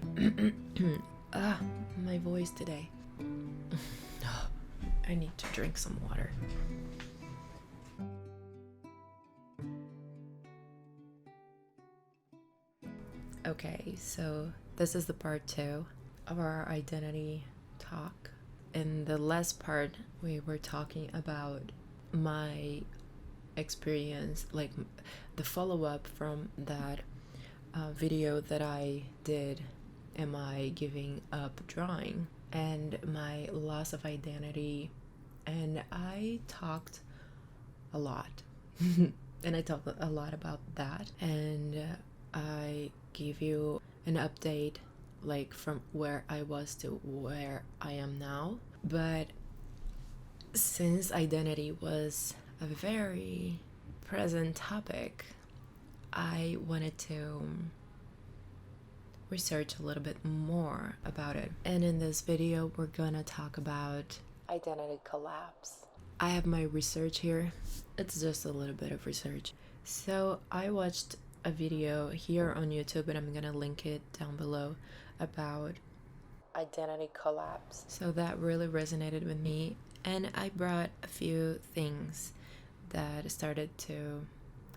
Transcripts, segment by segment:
My voice today. I need to drink some water. Okay, so this is the part 2 of our identity talk. In the last part, we were talking about my experience, like the follow-up from that video that I did, Am I Giving Up Drawing, and my loss of identity. And I talked a lot. And I talked a lot about that. And I gave you an update, like from where I was to where I am now. But since identity was a very present topic, I wanted to research a little bit more about it. And in this video, we're gonna talk about identity collapse. I have my research here. It's just a little bit of research. So I watched a video here on YouTube, and I'm gonna link it down below, about identity collapse. So that really resonated with me, and I brought a few things that started to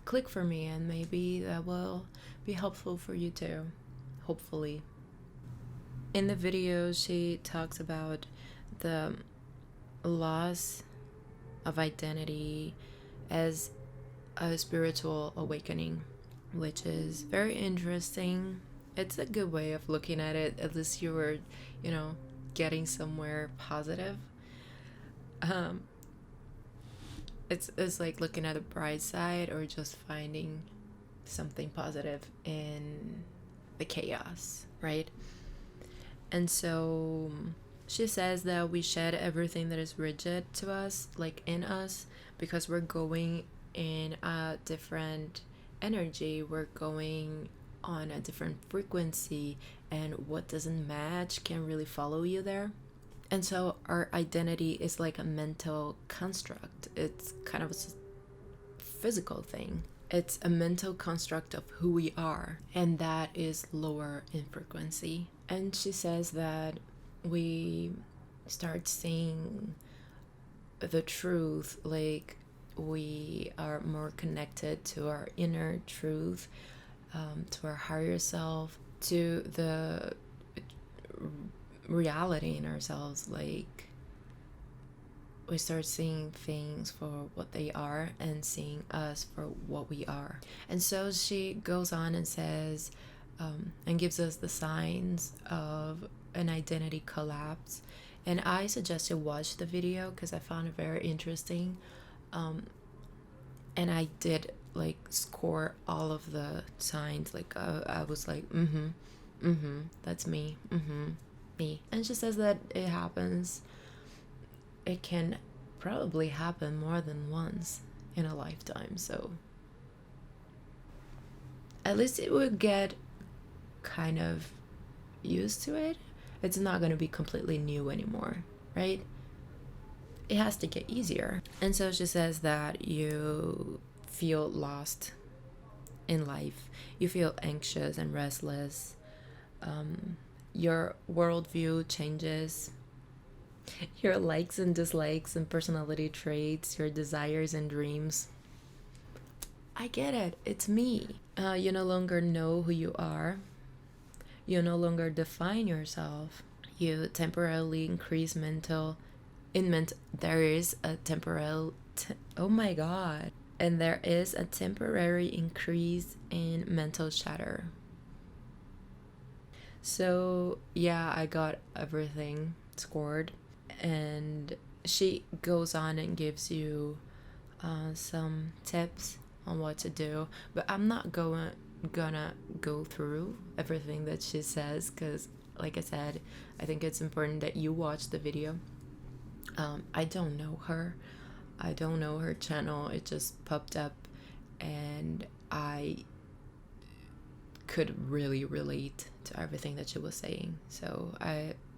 click for me, and maybe that will be helpful for you too, hopefully. In the video, she talks about the loss of identity as a spiritual awakening, which is very interesting. It's a good way of looking at it. At least you were, getting somewhere positive. It's like looking at the bright side, or just finding something positive in the chaos, right? And so she says that we shed everything that is rigid to us, like in us, because we're going in a different energy, we're going on a different frequency, and what doesn't match can really follow you there. And so our identity is like a mental construct. It's kind of a physical thing. It's a mental construct of who we are, and that is lower in frequency. And she says that we start seeing the truth, like we are more connected to our inner truth, to our higher self, to the reality in ourselves. Like we start seeing things for what they are and seeing us for what we are. And so she goes on and says, and gives us the signs of an identity collapse. And I suggest you watch the video because I found it very interesting. And I did like score all of the signs. Like I was like, that's me, me. And she says that it happens. It can probably happen more than once in a lifetime. So at least it would get kind of used to it. It's not going to be completely new anymore, right? It has to get easier. And so she says that you feel lost in life. You feel anxious and restless. Your worldview changes. Your likes and dislikes and personality traits, your desires and dreams. I get it. It's me. You no longer know who you are. You no longer define yourself. You temporarily increase there is a temporary and there is a temporary increase in mental chatter. So yeah, I got everything scored, and she goes on and gives you some tips on what to do, but I'm not gonna go through everything that she says, because like I said, I think it's important that you watch the video. I don't know her channel. It just popped up, and I could really relate to everything that she was saying, so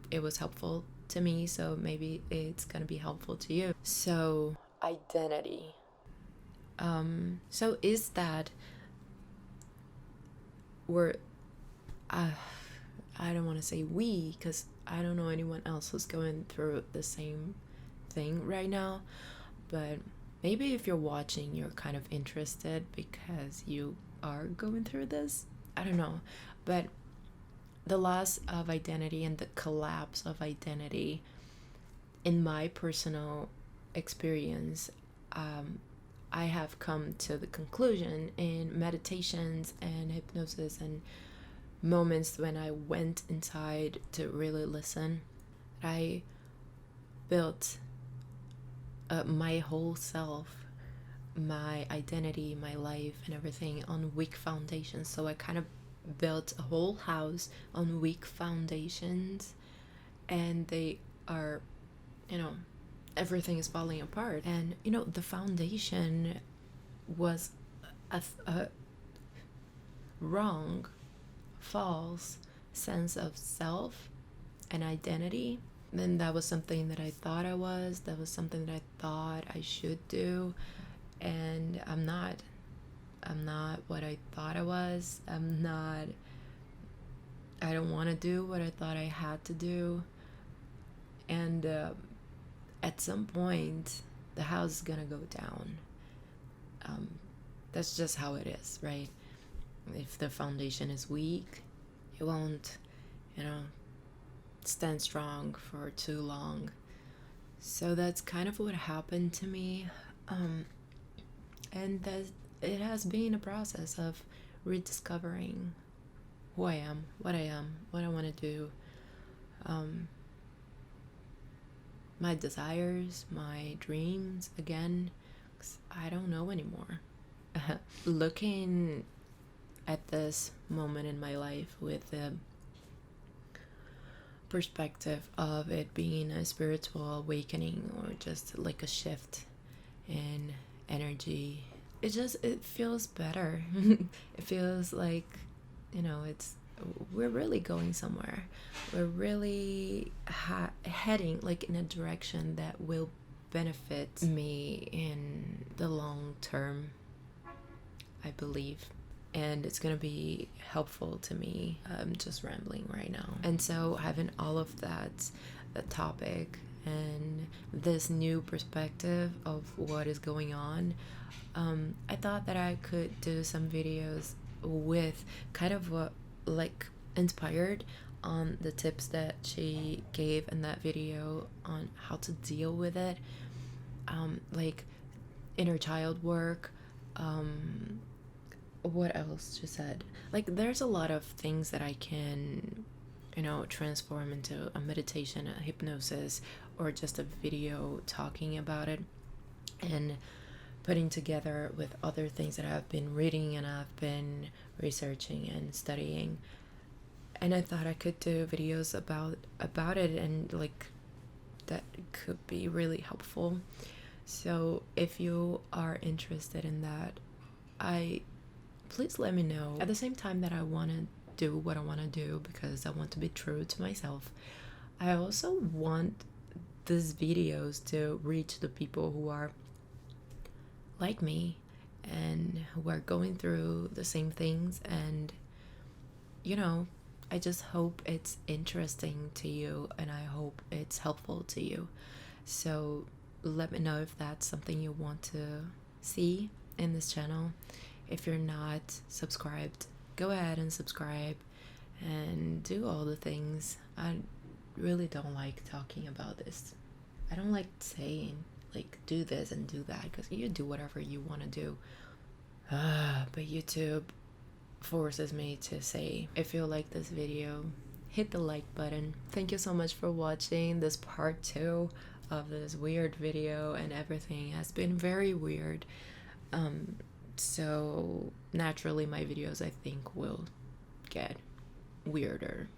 it was helpful to me, so maybe it's gonna be helpful to you. So identity, so is that we're I don't want to say we, because I don't know anyone else who's going through the same thing right now, but maybe if you're watching, you're kind of interested because you are going through this. I don't know, but the loss of identity and the collapse of identity, in my personal experience, I have come to the conclusion in meditations and hypnosis and moments when I went inside to really listen. I built my whole self, my identity, my life, and everything on weak foundations. So I kind of built a whole house on weak foundations, and they are, everything is falling apart. And the foundation was a wrong, false sense of self and identity. Then that was something that I thought I was, that was something that I thought I should do, and I'm not what I thought I was. I don't want to do what I thought I had to do. And at some point, the house is gonna go down. That's just how it is, right? If the foundation is weak, it won't, stand strong for too long. So that's kind of what happened to me. And that it has been a process of rediscovering who I am, what I want to do, my desires, my dreams again, 'cause I don't know anymore. Looking at this moment in my life with the perspective of it being a spiritual awakening or just like a shift in energy, it feels better. It feels like we're really going somewhere. We're really heading like in a direction that will benefit me in the long term, I believe. And it's gonna be helpful to me. I'm just rambling right now. And so having all of that, the topic and this new perspective of what is going on, I thought that I could do some videos with kind of what, like, inspired on the tips that she gave in that video on how to deal with it, like inner child work, what else she said. Like, there's a lot of things that I can transform into a meditation, a hypnosis, or just a video talking about it and putting together with other things that I've been reading and I've been researching and studying. And I thought I could do videos about it, and like that could be really helpful. So if you are interested in that, please let me know. At the same time that I want to do what I want to do because I want to be true to myself, I also want these videos to reach the people who are like me and who are going through the same things. And I just hope it's interesting to you, and I hope it's helpful to you. So let me know if that's something you want to see in this channel. If you're not subscribed, go ahead and subscribe and do all the things. I really don't like talking about this. I don't like saying like do this and do that, because you do whatever you want to do. But YouTube forces me to say, if you like this video, hit the like button. Thank you so much for watching this part 2 of this weird video, and everything has been very weird. So naturally my videos, I think, will get weirder.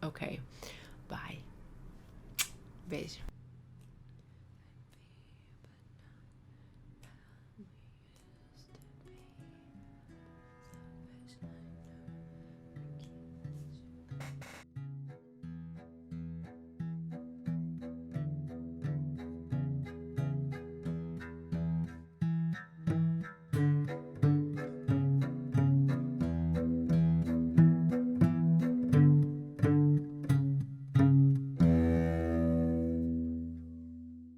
Okay, bye. Beijo.